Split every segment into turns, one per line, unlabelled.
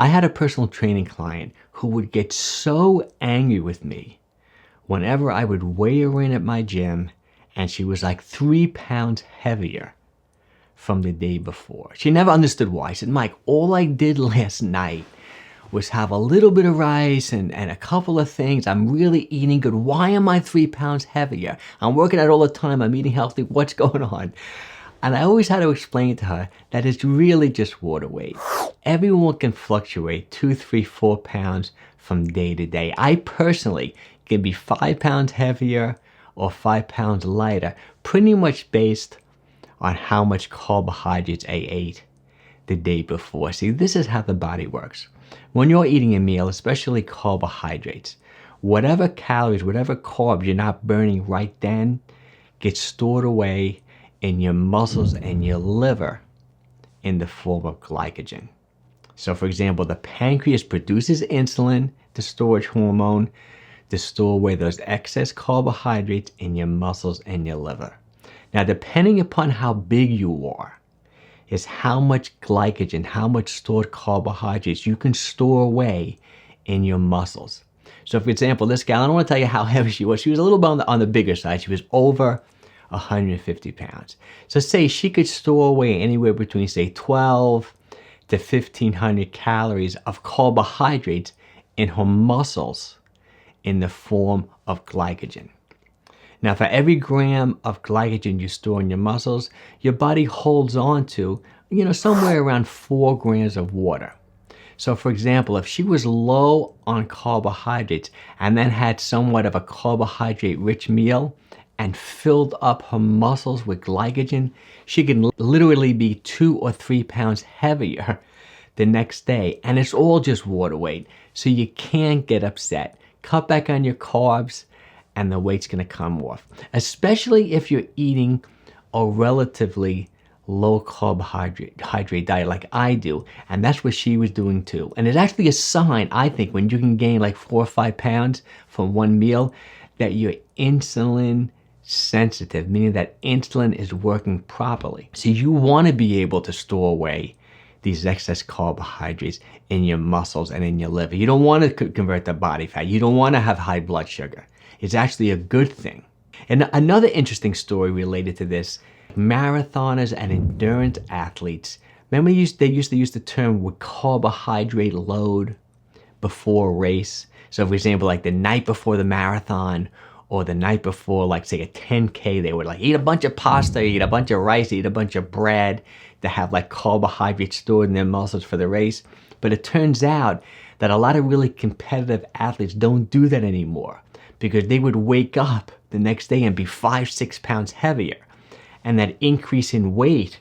I had a personal training client who would get so angry with me whenever I would weigh her in at my gym and she was like 3 pounds heavier from the day before. She never understood why. I said, Mike, all I did last night was have a little bit of rice and a couple of things. I'm really eating good. Why am I 3 pounds heavier? I'm working out all the time. I'm eating healthy. What's going on? And I always had to explain to her that it's really just water weight. Everyone can fluctuate 2, 3, 4 pounds from day to day. I personally can be 5 pounds heavier or 5 pounds lighter, pretty much based on how much carbohydrates I ate the day before. See, this is how the body works. When you're eating a meal, especially carbohydrates, whatever calories, whatever carbs you're not burning right then gets stored away in your muscles and your liver in the form of glycogen. So for example, the pancreas produces insulin, the storage hormone, to store away those excess carbohydrates in your muscles and your liver. Now, depending upon how big you are, is how much glycogen, how much stored carbohydrates you can store away in your muscles. So for example, this gal, I don't want to tell you how heavy she was. She was a little bit on the bigger side. She was over 150 pounds. So say she could store away anywhere between, say, 12 to 1,500 calories of carbohydrates in her muscles in the form of glycogen. Now, for every gram of glycogen you store in your muscles, your body holds on to, somewhere around 4 grams of water. So for example, if she was low on carbohydrates and then had somewhat of a carbohydrate-rich meal and filled up her muscles with glycogen, she can literally be 2 or 3 pounds heavier the next day. And it's all just water weight. So you can't get upset. Cut back on your carbs and the weight's going to come off, especially if you're eating a relatively low carbohydrate diet like I do. And that's what she was doing too. And it's actually a sign, I think, when you can gain like 4 or 5 pounds from one meal, that you're insulin sensitive, meaning that insulin is working properly. So you want to be able to store away these excess carbohydrates in your muscles and in your liver. You don't want to convert to body fat. You don't want to have high blood sugar. It's actually a good thing. And another interesting story related to this, marathoners and endurance athletes, remember they used to use the term with carbohydrate load before a race. So for example, like the night before the marathon or the night before, like say a 10K, they would like eat a bunch of pasta, eat a bunch of rice, eat a bunch of bread to have like carbohydrates stored in their muscles for the race. But it turns out that a lot of really competitive athletes don't do that anymore, because they would wake up the next day and be 5, 6 pounds heavier. And that increase in weight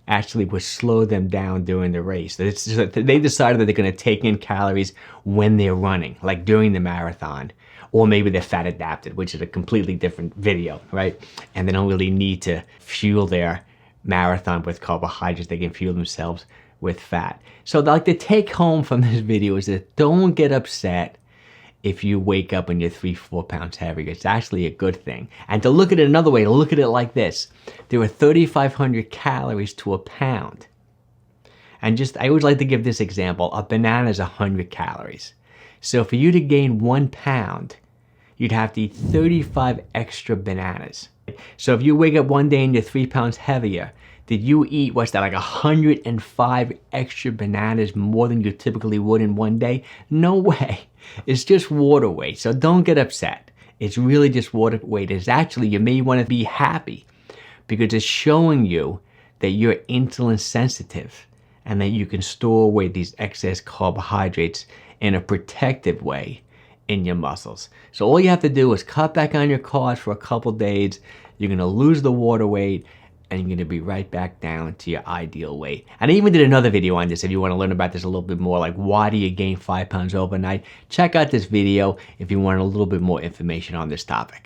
actually would slow them down during the race. They decided that they're going to take in calories when they're running, like during the marathon, or maybe they're fat adapted, which is a completely different video, right? And they don't really need to fuel their marathon with carbohydrates. They can fuel themselves with fat. So like the take home from this video is that don't get upset if you wake up and you're 3, 4 pounds heavier. It's actually a good thing. And to look at it another way, to look at it like this, there are 3,500 calories to a pound. And I always like to give this example. A banana is 100 calories. So for you to gain 1 pound, you'd have to eat 35 extra bananas. So if you wake up one day and you're 3 pounds heavier, did you eat, what's that, like 105 extra bananas more than you typically would in one day? No way. It's just water weight. So don't get upset. It's really just water weight. It's actually, you may want to be happy because it's showing you that you're insulin sensitive and that you can store away these excess carbohydrates in a protective way in your muscles. So all you have to do is cut back on your carbs for a couple days. You're going to lose the water weight and you're going to be right back down to your ideal weight. And I even did another video on this if you want to learn about this a little bit more, like why do you gain 5 pounds overnight? Check out this video if you want a little bit more information on this topic.